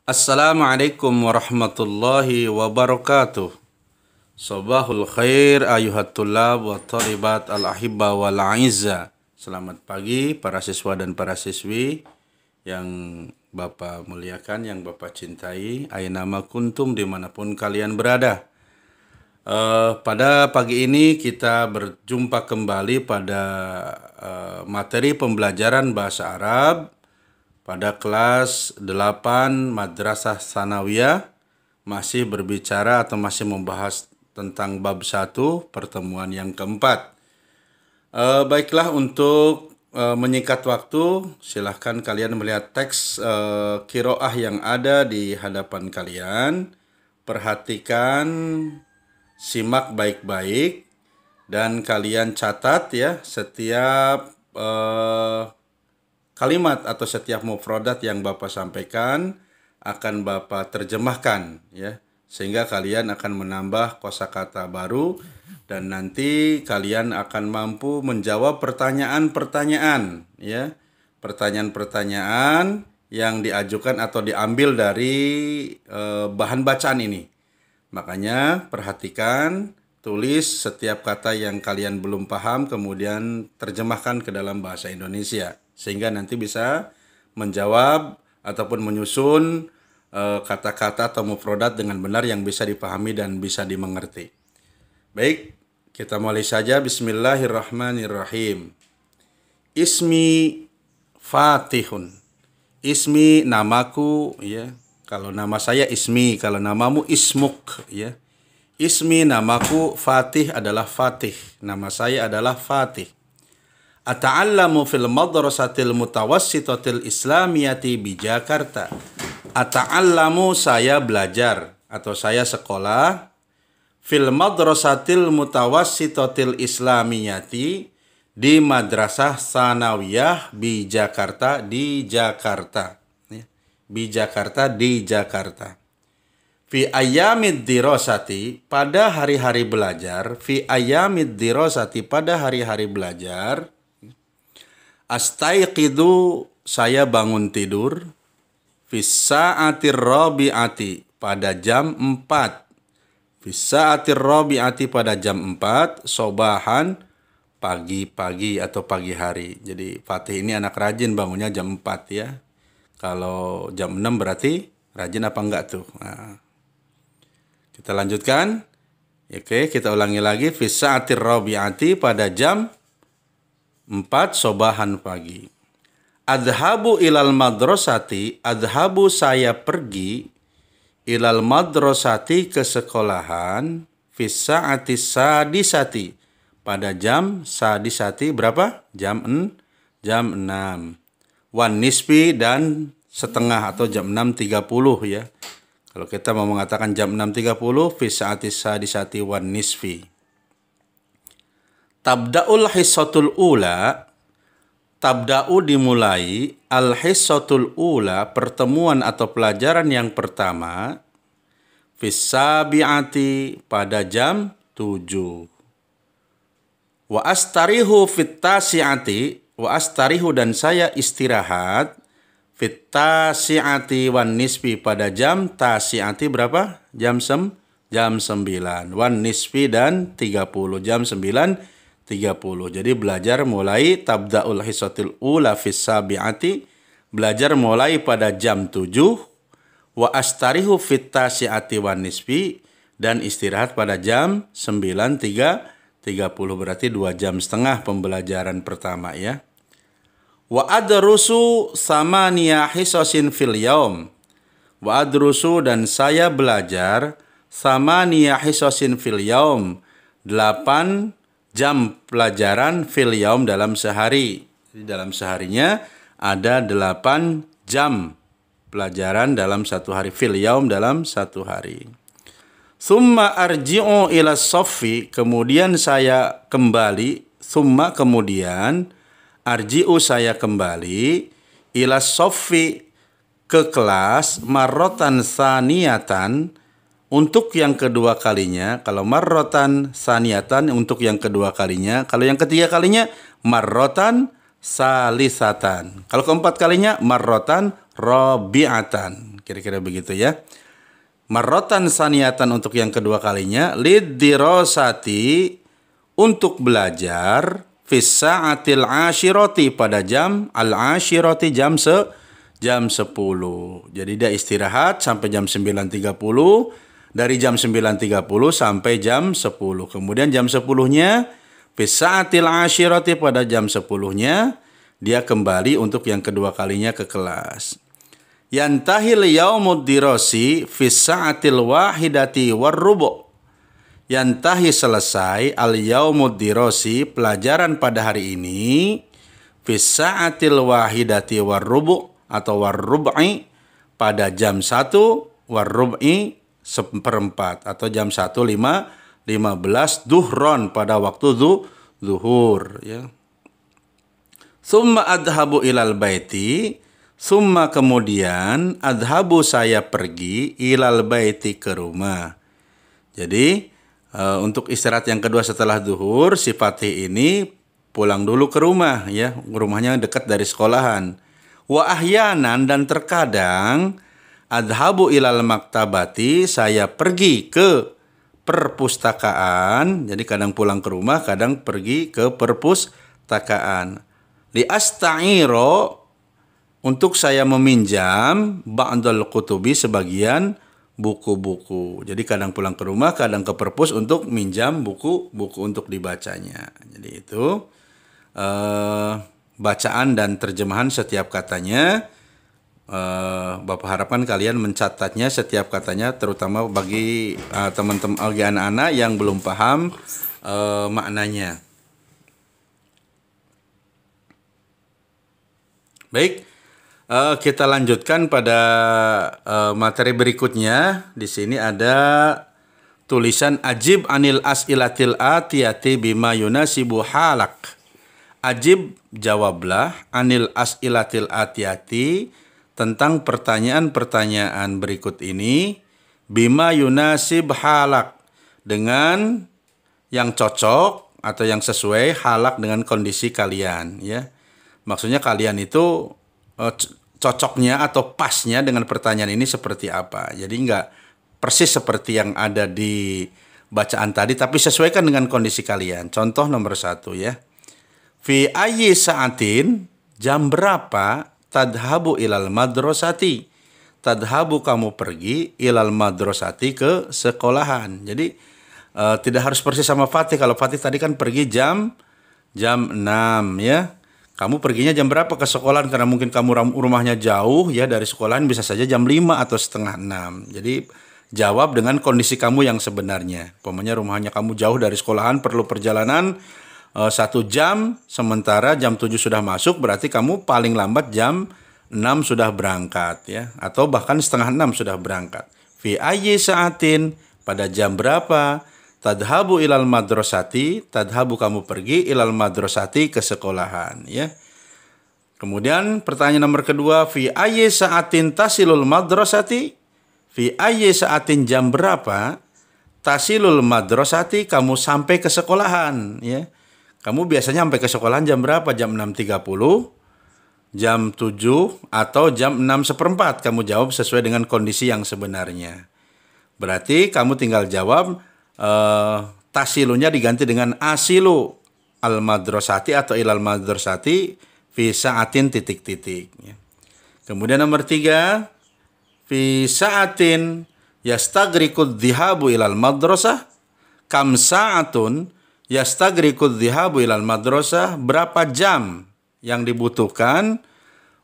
Assalamualaikum warahmatullahi wabarakatuh. Sabahul khair ayuhat tulab wa talibat al-ahibba wal a'izza. Selamat pagi para siswa dan para siswi yang Bapak muliakan, yang Bapak cintai. Aynama kuntum, dimanapun kalian berada. Pada pagi ini kita berjumpa kembali pada materi pembelajaran bahasa Arab pada kelas 8 Madrasah Tsanawiyah, masih berbicara atau masih membahas tentang bab 1, pertemuan yang keempat. Baiklah, untuk menyingkat waktu, silahkan kalian melihat teks qiraah yang ada di hadapan kalian. Perhatikan, simak baik-baik, dan kalian catat ya setiap kalimat atau setiap mufradat yang Bapak sampaikan akan Bapak terjemahkan ya, sehingga kalian akan menambah kosakata baru dan nanti kalian akan mampu menjawab pertanyaan-pertanyaan ya, pertanyaan-pertanyaan yang diajukan atau diambil dari bahan bacaan ini. Makanya perhatikan, tulis setiap kata yang kalian belum paham, kemudian terjemahkan ke dalam bahasa Indonesia, sehingga nanti bisa menjawab ataupun menyusun kata-kata atau mufradat dengan benar yang bisa dipahami dan bisa dimengerti. Baik, kita mulai saja. Bismillahirrahmanirrahim. Ismi Fatihun. Ismi, namaku ya. Kalau nama saya Ismi, kalau namamu Ismuk ya. Ismi, namaku, Fatih adalah Fatih. Nama saya adalah Fatih. Ata'allamu fil madrasatil mutawassitatil islamiyati bi Jakarta. Ata'allamu, saya belajar atau saya sekolah. Fil madrasatil mutawassitatil islamiyati, di Madrasah Tsanawiyah bi Jakarta, di Jakarta. Bi Jakarta, di Jakarta. Fi ayyamid dirasati, pada hari-hari belajar. Fi ayyamid dirasati, pada hari-hari belajar. Astaiqidu, saya bangun tidur. Fi sa'atir rabi'ati, pada jam 4. Fi sa'atir rabi'ati, pada jam 4. Sobahan, pagi-pagi atau pagi hari. Jadi Fatih ini anak rajin, bangunnya jam 4 ya. Kalau jam 6 berarti rajin apa enggak tuh? Nah, kita lanjutkan. Oke, kita ulangi lagi. Fi sa'atir rabi'ati, pada jam 4 sobahan pagi. Adhabu ilal madrasati, adhabu, saya pergi, ilal madrasati, ke sekolahan, fi sa'ati sadisati, pada jam sadisati, berapa? Jam 6. Wan nisfi, dan setengah atau jam 6.30 ya. Kalau kita mau mengatakan jam 6.30, fi sa'ati sadisati wan nisfi. Tabda'ul hissatul ula, tabda'u, dimulai, al hissatul ula, pertemuan atau pelajaran yang pertama, fi sabi'ati, pada jam 7. Wa astarihu fit tasi'ati, wa astarihu, dan saya istirahat, fit tasi'ati wan nisfi, pada jam tasi'ati, berapa? Jam 9. Wan nisfi, dan 30. Jam 9.30. Jadi belajar mulai tabda'ul hissatil ula fis sabi'ati, belajar mulai pada jam 7. Wa astarihu fit tasi'ati wan nisfi, dan istirahat pada jam 9.30, berarti 2 jam setengah pembelajaran pertama ya. Wa adrusu samaniya hisasin fil yaum. Wa adrusu, dan saya belajar, samaniya hisasin fil yaum, 8 jam pelajaran, fil yaum, dalam sehari. Jadi dalam seharinya ada 8 jam pelajaran dalam satu hari, fil yaum, dalam satu hari. Summa arji'u ila soffi, kemudian saya kembali, summa, kemudian, arji'u, saya kembali, ila soffi, ke kelas, marrotan saniyatan, untuk yang kedua kalinya. Kalau marrotan saniyatan, untuk yang kedua kalinya. Kalau yang ketiga kalinya, marrotan salisatan. Kalau keempat kalinya, marrotan rabi'atan. Kira-kira begitu ya. Marrotan saniyatan untuk yang kedua kalinya. Liddirosati untuk belajar. Fis sa'atil ashiroti pada jam al-ashiroti jam 10. Jadi dia istirahat sampai jam 9.30. Dari jam 9.30 sampai jam 10. Kemudian jam 10-nya. Fis sa'atil ashiroti pada jam 10-nya. Dia kembali untuk yang kedua kalinya ke kelas. Yantahil yaumud dirasi fis sa'atil wahidati warrubu'. Yantahi selesai al yaumud dirasi pelajaran pada hari ini fis sa'atil wahidati warrubu' atau warrub'i pada jam 1 warrub'i seperempat atau jam 1:15 duhron pada waktu zuhur ya. Summa adhabu ilal baiti. Summa kemudian adhabu saya pergi ilal baiti ke rumah. Jadi untuk istirahat yang kedua setelah zuhur, si Fatih ini pulang dulu ke rumah ya. Rumahnya dekat dari sekolahan. Wa ahyanan dan terkadang adhabu ilal maktabati, saya pergi ke perpustakaan. Jadi kadang pulang ke rumah, kadang pergi ke perpustakaan. Li asta'iro untuk saya meminjam ba'dal kutubi sebagian buku-buku. Jadi kadang pulang ke rumah, kadang ke perpus untuk minjam buku-buku untuk dibacanya. Jadi itu bacaan dan terjemahan setiap katanya. Bapak harapkan kalian mencatatnya setiap katanya, terutama bagi teman-teman bagi anak-anak yang belum paham maknanya. Baik. Kita lanjutkan pada materi berikutnya. Di sini ada tulisan ajib anil as'ilatil atiyati bima yunasibu halak. Ajib jawablah anil as'ilatil atiyati tentang pertanyaan-pertanyaan berikut ini bima yunasib halak dengan yang cocok atau yang sesuai halak dengan kondisi kalian ya. Maksudnya kalian itu cocoknya atau pasnya dengan pertanyaan ini seperti apa. Jadi enggak persis seperti yang ada di bacaan tadi, tapi sesuaikan dengan kondisi kalian. Contoh nomor 1 ya. Fi ayyi sa'atin, jam berapa tadhabu ilal madrasati. Tadhabu kamu pergi ilal madrasati ke sekolahan. Jadi tidak harus persis sama Fatih. Kalau Fatih tadi kan pergi jam 6 ya. Kamu perginya jam berapa ke sekolahan? Karena mungkin kamu rumahnya jauh ya dari sekolahan, bisa saja jam 5 atau setengah 6. Jadi jawab dengan kondisi kamu yang sebenarnya. Pokoknya rumahnya kamu jauh dari sekolahan, perlu perjalanan 1 jam, sementara jam 7 sudah masuk, berarti kamu paling lambat jam 6 sudah berangkat ya. Atau bahkan setengah 6 sudah berangkat. Fi ayyi sa'atin, pada jam berapa? Tadhabu ilal madrasati, tadhabu kamu pergi ilal madrasati ke sekolahan ya. Kemudian pertanyaan nomor kedua, fi ayyi sa'atin tasilul madrasati? Fi ayyi sa'atin, jam berapa? Tasilul madrasati, kamu sampai ke sekolahan ya. Kamu biasanya sampai ke sekolahan jam berapa? Jam 6.30, jam 7 atau jam 6:15. Kamu jawab sesuai dengan kondisi yang sebenarnya. Berarti kamu tinggal jawab tasilunya diganti dengan asilu al madrasati atau ilal madrasati fi sa'atin titik-titik ya. Kemudian nomor 3, fi sa'atin yastagriqud dhihabu ilal madrasah. Kam sa'atun yastagriqud dhihabu ilal madrasah, berapa jam yang dibutuhkan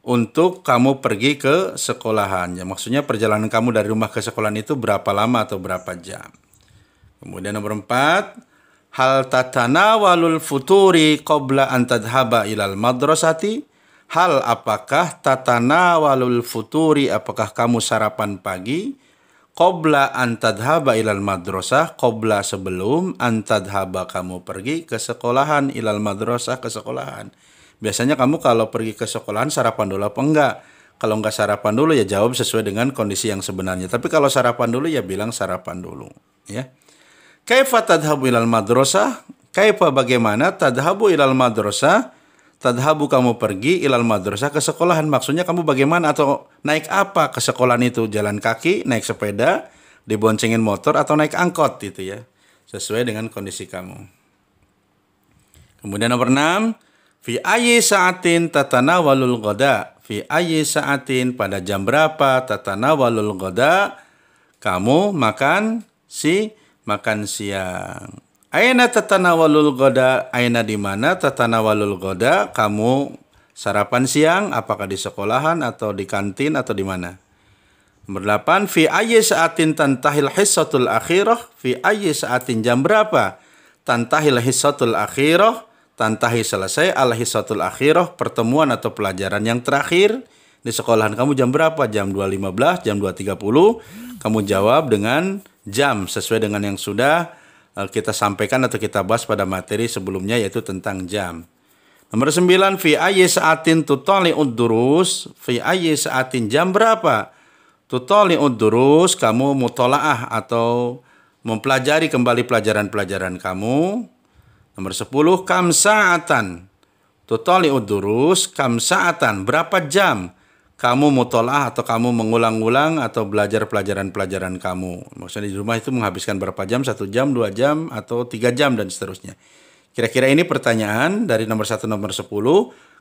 untuk kamu pergi ke sekolahan ya. Maksudnya perjalanan kamu dari rumah ke sekolahan itu berapa lama atau berapa jam. Kemudian nomor 4, hal tatanawalul futuri qabla an tadhhaba ilal madrasati. Hal apakah tatanawalul futuri, apakah kamu sarapan pagi qabla an tadhhaba ilal madrasah, qabla sebelum an tadhhaba kamu pergi ke sekolahan, ilal madrasah ke sekolahan. Biasanya kamu kalau pergi ke sekolahan sarapan dulu apa enggak? Kalau enggak sarapan dulu ya jawab sesuai dengan kondisi yang sebenarnya. Tapi kalau sarapan dulu ya bilang sarapan dulu ya. Kaifa tadhabu ilal madrasah? Kaifa bagaimana tadhabu ilal madrasah? tadhabu kamu pergi ilal madrasah ke sekolahan. Maksudnya kamu bagaimana atau naik apa ke sekolahan itu? Jalan kaki, naik sepeda, diboncengin motor atau naik angkot gitu ya. Sesuai dengan kondisi kamu. Kemudian nomor 6, fi ayyi sa'atin tatanawalul ghada. Fi ayyi sa'atin, pada jam berapa, tatanawalul ghada, kamu makan siang. Aina tatanawalul ghada, aina di mana tatanawalul ghada, kamu sarapan siang, apakah di sekolahan atau di kantin atau di mana? Nomor 8, fi ayyi sa'atin tantahil hissatul akhirah. Fi ayyi sa'atin, jam berapa? Tantahil hissatul akhirah, tantahi selesai al-hissatul akhirah, pertemuan atau pelajaran yang terakhir. Di sekolahan kamu jam berapa? Jam 2.15, jam 2.30. Kamu jawab dengan jam sesuai dengan yang sudah kita sampaikan atau kita bahas pada materi sebelumnya, yaitu tentang jam. Nomor 9, fi ayyi sa'atin tutali'ud durus. Fi ayyi sa'atin, jam berapa? Tutali'ud durus, kamu mutola'ah atau mempelajari kembali pelajaran-pelajaran kamu. Nomor 10, kam sa'atan. Tutali'ud durus, kam sa'atan, berapa jam kamu mutola'ah atau kamu mengulang-ulang atau belajar pelajaran-pelajaran kamu. Maksudnya di rumah itu menghabiskan berapa jam, 1 jam, 2 jam, atau 3 jam, dan seterusnya. Kira-kira ini pertanyaan dari nomor 1 nomor 10.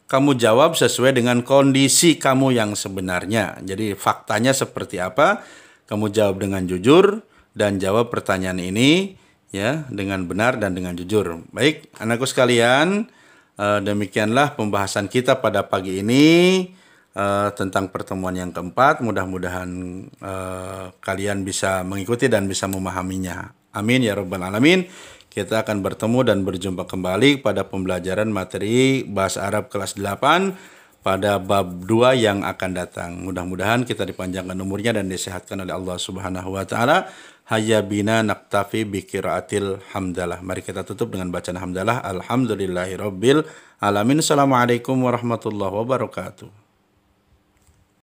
Kamu jawab sesuai dengan kondisi kamu yang sebenarnya. Jadi faktanya seperti apa, kamu jawab dengan jujur dan jawab pertanyaan ini ya dengan benar dan dengan jujur. Baik, anakku sekalian, demikianlah pembahasan kita pada pagi ini tentang pertemuan yang keempat. Mudah-mudahan kalian bisa mengikuti dan bisa memahaminya. Amin ya rabbal alamin. Kita akan bertemu dan berjumpa kembali pada pembelajaran materi Bahasa Arab kelas 8 pada bab 2 yang akan datang. Mudah-mudahan kita dipanjangkan umurnya dan disehatkan oleh Allah Subhanahu wa taala. Hayya bina naktafi bi qiraatil hamdalah. Mari kita tutup dengan bacaan hamdalah. Alhamdulillahirabbil alamin. Assalamualaikum warahmatullahi wabarakatuh.